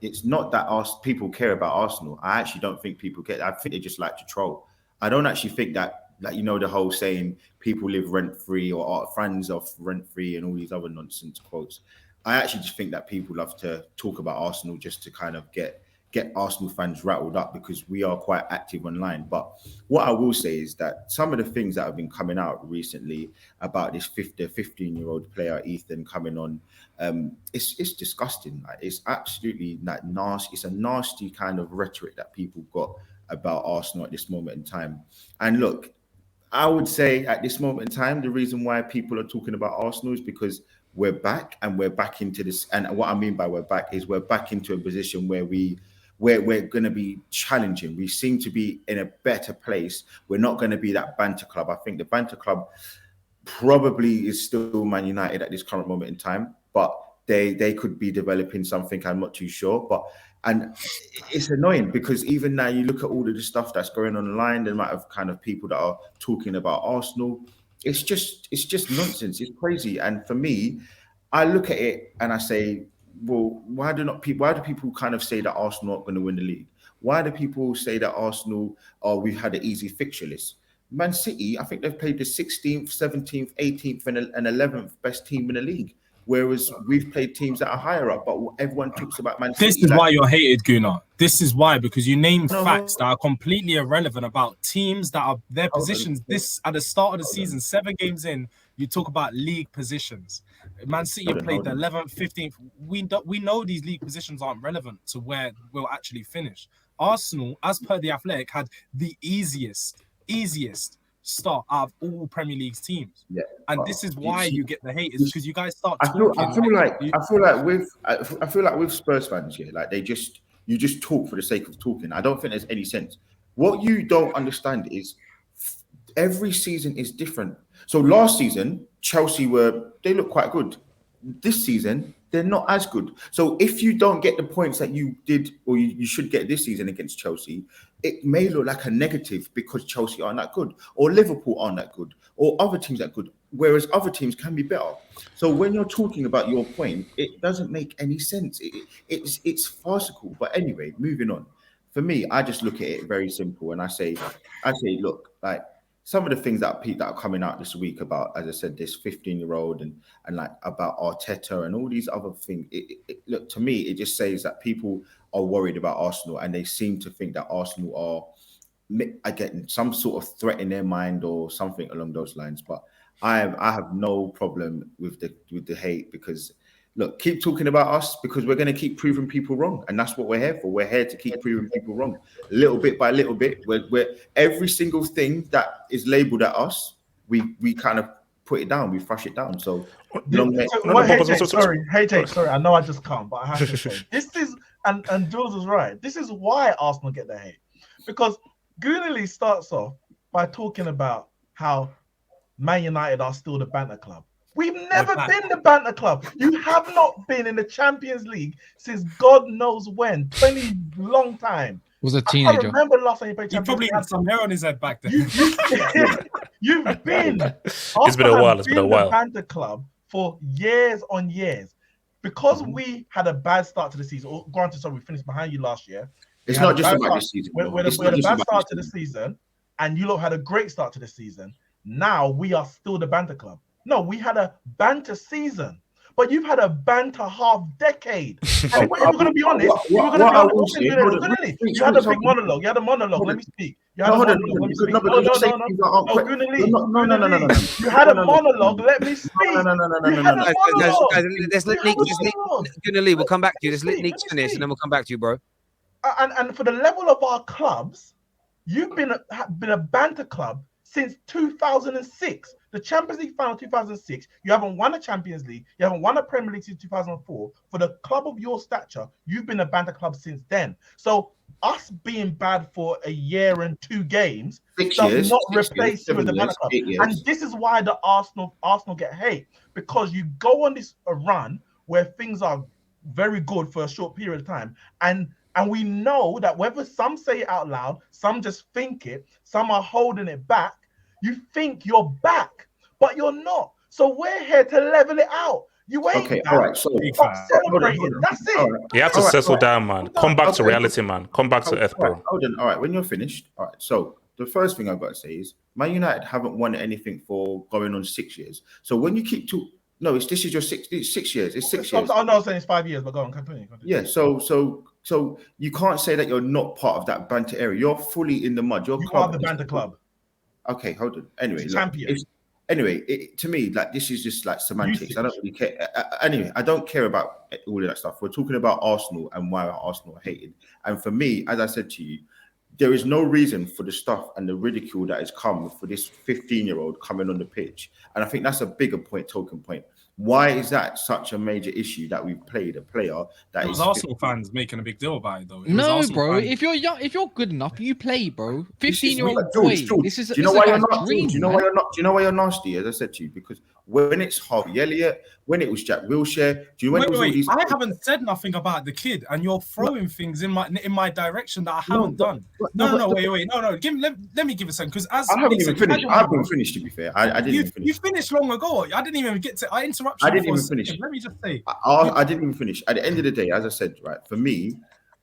it's not that people care about Arsenal. I actually don't think people care. I think they just like to troll. I don't actually think that, like, the whole saying people live rent free or are fans of rent free and all these other nonsense quotes. I actually just think that people love to talk about Arsenal just to kind of get Arsenal fans rattled up because we are quite active online. But what I will say is that some of the things that have been coming out recently about this 15-year-old player Ethan coming on, it's disgusting. Like, it's absolutely like nasty. It's a nasty kind of rhetoric that people got about Arsenal at this moment in time. And look, I would say at this moment in time, the reason why people are talking about Arsenal is because we're back and we're back into this. And what I mean by we're back is we're back into a position where we're going to be challenging. We seem to be in a better place. We're not going to be that banter club. I think the banter club probably is still Man United at this current moment in time, but they could be developing something. I'm not too sure, and it's annoying because even now you look at all of the stuff that's going on online, the amount of kind of people that are talking about Arsenal. It's just nonsense. It's crazy. And for me, I look at it and I say, well, why do people kind of say that Arsenal aren't going to win the league? Why do people say that Arsenal, we've had an easy fixture list? Man City, I think they've played the 16th, 17th, 18th, and 11th best team in the league. Whereas we've played teams that are higher up, but everyone talks about Man City. This is why you're hated, Gunnar. This is why, because you name facts that are completely irrelevant about teams that are their positions. This at the start of the season, 7 games in, you talk about league positions. Man City have played the 11th, 15th. We know these league positions aren't relevant to where we'll actually finish. Arsenal, as per the Athletic, had the easiest start out of all Premier League's teams. Yeah, and this is why you get the hate, is because you guys start talking. I feel like with Spurs fans, yeah, like you just talk for the sake of talking. I don't think there's any sense. What you don't understand is every season is different. So last season, Chelsea they look quite good. This season, they're not as good. So if you don't get the points that you did or you should get this season against Chelsea, it may look like a negative because Chelsea aren't that good, or Liverpool aren't that good, or other teams that good, whereas other teams can be better. So when you're talking about your point, it doesn't make any sense. It's farcical. But anyway, moving on. For me, I just look at it very simple, and I say, look, like, some of the things that are coming out this week about, as I said, this 15-year-old and like about Arteta and all these other things. Look, to me, it just says that people are worried about Arsenal and they seem to think that Arsenal are getting some sort of threat in their mind or something along those lines. But I have no problem with the hate because, look, keep talking about us because we're going to keep proving people wrong. And that's what we're here for. We're here to keep proving people wrong. Little bit by little bit, we're every single thing that is labelled at us, we kind of put it down, we thrash it down. So, sorry, I know I just can't, but I have to say, this is, and Jules is right, this is why Arsenal get the hate. Because Goonily starts off by talking about how Man United are still the banter club. We've never been the banter club. You have not been in the Champions League since God knows when, 20 long time. Was a teenager. I remember last time you played Champions League. He probably had some hair on his head back then. You've been. It's been a while. It's been a while. The banter club for years on years. Because we had a bad start to the season. Or granted, sorry, we finished behind you last year. It's not just about this season. We had a bad start to the season, and you lot had a great start to the season. Now we are still the banter club. No, we had a banter season, but you've had a banter half decade. And when you're going to be honest, you had a big monologue. You had a monologue. Let me speak. You had a monologue. Let me speak. No. You had a monologue. Let me speak. Let's let Nick. We'll come back to you. Let's let Nick finish, and then we'll come back to you, bro. And for the level of our clubs, you've been a banter club since 2006. The Champions League final 2006, you haven't won a Champions League, you haven't won a Premier League since 2004. For the club of your stature, you've been a banter club since then. So us being bad for a year and 2 games does not replace you with the banter club. And this is why the Arsenal get hate, because you go on this run where things are very good for a short period of time, and we know that whether some say it out loud, some just think it, some are holding it back. You think you're back, but you're not. So we're here to level it out. You ain't Okay, that. all right. So Stop celebrating. That's it. All right. You have to settle down, man. Come back to reality, man. Come back to earth, bro. Hold on. All right, when you're finished. All right. So the first thing I've got to say is Man United haven't won anything for going on 6 years. So when you keep this is your 6 years. It's 6 years. I'm not saying it's 5 years, but go on, continue. Yeah. So you can't say that you're not part of that banter area. You're fully in the mud. Your You club are the banter club. Okay, hold on. Anyway, champion. To me, like this is just like semantics. I don't really care. Anyway, I don't care about all of that stuff. We're talking about Arsenal and why Arsenal are hated. And for me, as I said to you, there is no reason for the stuff and the ridicule that has come for this 15-year-old coming on the pitch. And I think that's a bigger token point. Why is that such a major issue that we've played a player that is Arsenal fans making a big deal about it though? No, bro. If you're young, if you're good enough, you play, bro. 15-year-old boy. This is. Do you know why you're not? Do you know why you're not? Do you know why you're nasty? As I said to you, because when it's Harvey Elliott, when it was Jack Wilshere, do you know when it was all these? I haven't said nothing about the kid, and you're throwing things in my direction that I haven't done. No, wait. No. Let me give a second, because as I haven't even finished. I haven't finished. To be fair, I didn't even finish. You finished long ago. I didn't even get to. I interrupted you. I didn't even finish. Let me just say. I didn't even finish. At the end of the day, as I said, right, for me,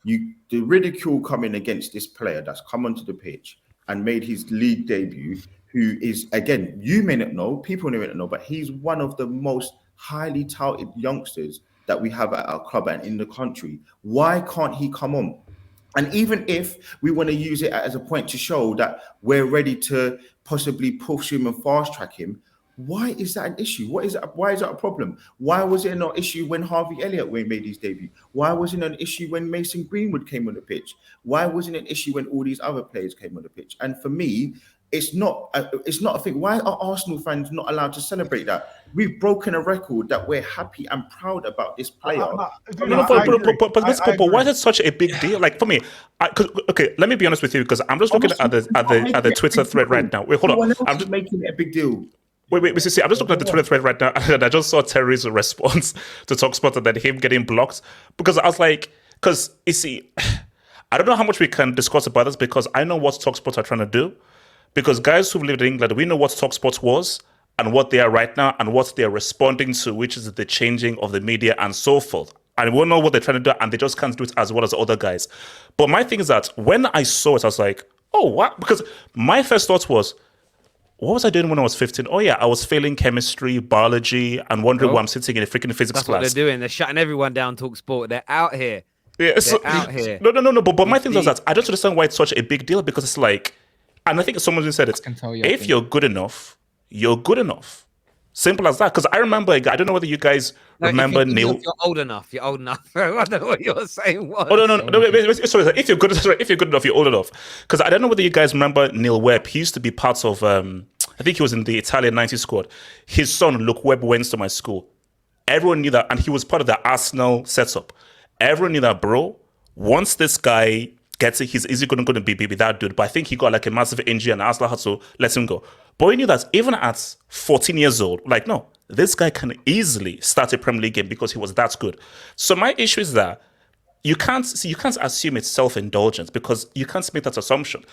the ridicule coming against this player that's come onto the pitch and made his league debut, who is, again, you may not know, people may not know, but he's one of the most highly touted youngsters that we have at our club and in the country. Why can't he come on? And even if we want to use it as a point to show that we're ready to possibly push him and fast track him, why is that an issue? Why is that a problem? Why was it not an issue when Harvey Elliott made his debut? Why wasn't it an issue when Mason Greenwood came on the pitch? Why wasn't it an issue when all these other players came on the pitch? And for me, it's not a thing. Why are Arsenal fans not allowed to celebrate that? We've broken a record that we're happy and proud about this player. But why is it such a big deal? Like for me, okay, let me be honest with you, because I'm just looking at the Twitter thread right now. Wait, hold on. I'm just making it a big deal. Wait, see, I'm just looking at the Twitter thread right now, and I just saw Terry's response to TalkSport and then him getting blocked, because I was like, because you see, I don't know how much we can discuss about this, because I know what TalkSport are trying to do, because guys who've lived in England, we know what TalkSport was and what they are right now and what they're responding to, which is the changing of the media and so forth. And we know what they're trying to do, and they just can't do it as well as other guys. But my thing is that when I saw it, I was like, oh, what? Because my first thought was, what was I doing when I was 15? Oh, yeah, I was failing chemistry, biology, and wondering why I'm sitting in a freaking physics class. That's what they're doing. They're shutting everyone down, TalkSport. They're out here. Yeah, they're out here. No. But my thing is that I don't understand why it's such a big deal, because it's like, and I think someone just said it, if you're good enough, you're good enough. Simple as that. Because I remember, I don't know whether you guys remember Neil. You're old enough. You're old enough. I don't know what you're saying. Was. Oh, no. Wait, sorry. If you're good enough, you're old enough. Because I don't know whether you guys remember Neil Webb. He used to be part of, I think he was in the Italian 90 squad. His son, Luke Webb, went to my school. Everyone knew that. And he was part of the Arsenal setup. Everyone knew that, bro. Once this guy gets it, he's going to be that dude. But I think he got like a massive injury and Arsenal had to let him go. But we knew that even at 14 years old, like, no, this guy can easily start a Premier League game because he was that good. So my issue is that you can't assume it's self-indulgence, because you can't make that assumption.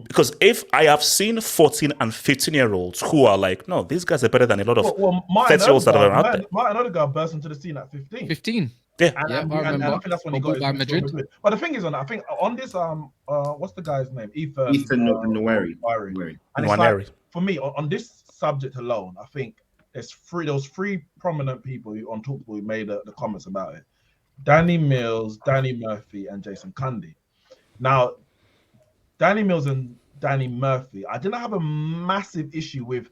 Because if I have seen 14 and 15-year-olds who are like, no, these guys are better than a lot of 30-year-olds that are out there. Martin Odegaard burst into the scene at 15. 15. Yeah, I remember. And I think that's when he got his Madrid. But the thing is, I think on this, what's the guy's name? Ethan Nwaneri. And it's like, for me, on this subject alone, I think there was three prominent people on TalkSport who made the comments about it. Danny Mills, Danny Murphy, and Jason Cundy. Now, Danny Mills and Danny Murphy, I didn't have a massive issue with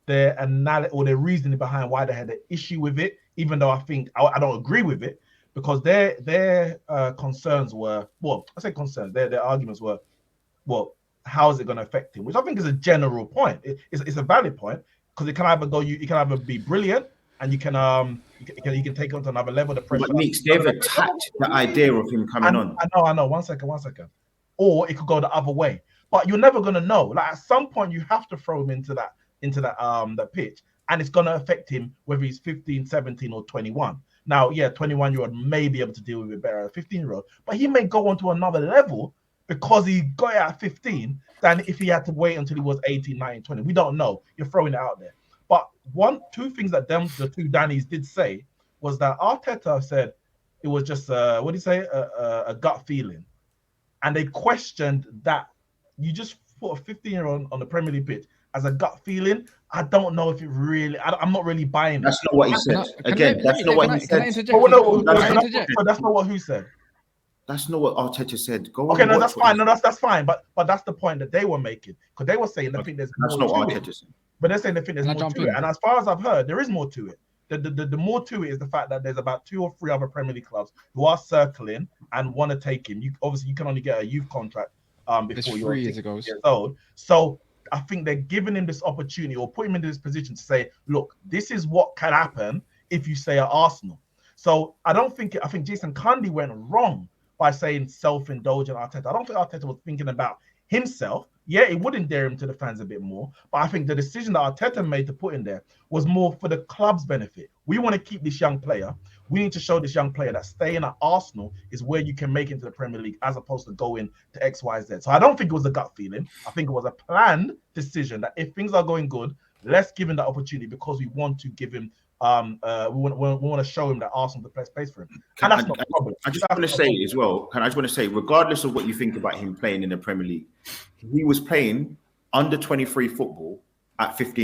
their analysis or their reasoning behind why they had an issue with it, even though I think I don't agree with it, because their concerns were, well, I say concerns, their arguments were, well, how is it going to affect him? Which I think is a general point. It's a valid point, because it can either go, you can either be brilliant, and you can take it to another level. The pressure. But Meeks, they've attacked the idea of him coming on. I know. One second. Or it could go the other way. But you're never gonna know. Like at some point, you have to throw him into that pitch, and it's gonna affect him whether he's 15, 17, or 21. Now, yeah, 21-year-old may be able to deal with it better than a 15-year-old, but he may go on to another level because he got it at 15 than if he had to wait until he was 18, 19, 20. We don't know. You're throwing it out there. But two things that the two Dannies did say was that Arteta said it was just what do you say, a gut feeling, and they questioned that. You just put a 15-year-old on the Premier League pitch as a gut feeling. I don't know if it really. I'm not really buying it. That's not what he said. That's not what he said. That's not what who said. That's not what Arteta said. Go okay, on. No, that's fine. No, that's fine. But that's the point that they were making, because they were saying they think there's that's more not to Arteta it. said. But they're saying they think there's more to it. And as far as I've heard, there is more to it. The more to it is the fact that there's about 2 or 3 other Premier League clubs who are circling and want to take him. Obviously you can only get a youth contract before you're 6 years old. So I think they're giving him this opportunity, or putting him into this position to say, look, this is what can happen if you stay at Arsenal. So I think Jason Cundy went wrong by saying self-indulgent Arteta. I don't think Arteta was thinking about himself. Yeah, it would endear him to the fans a bit more, but I think the decision that Arteta made to put in there was more for the club's benefit. We want to keep this young player. We need to show this young player that staying at Arsenal is where you can make it into the Premier League, as opposed to going to X, Y, Z. So I don't think it was a gut feeling. I think it was a planned decision that if things are going good, let's give him that opportunity, because we want to give him we want to show him that Arsenal's the best place for him. And that's not the problem. I just want to say as well, regardless of what you think about him playing in the Premier League, he was playing under 23 football at 15.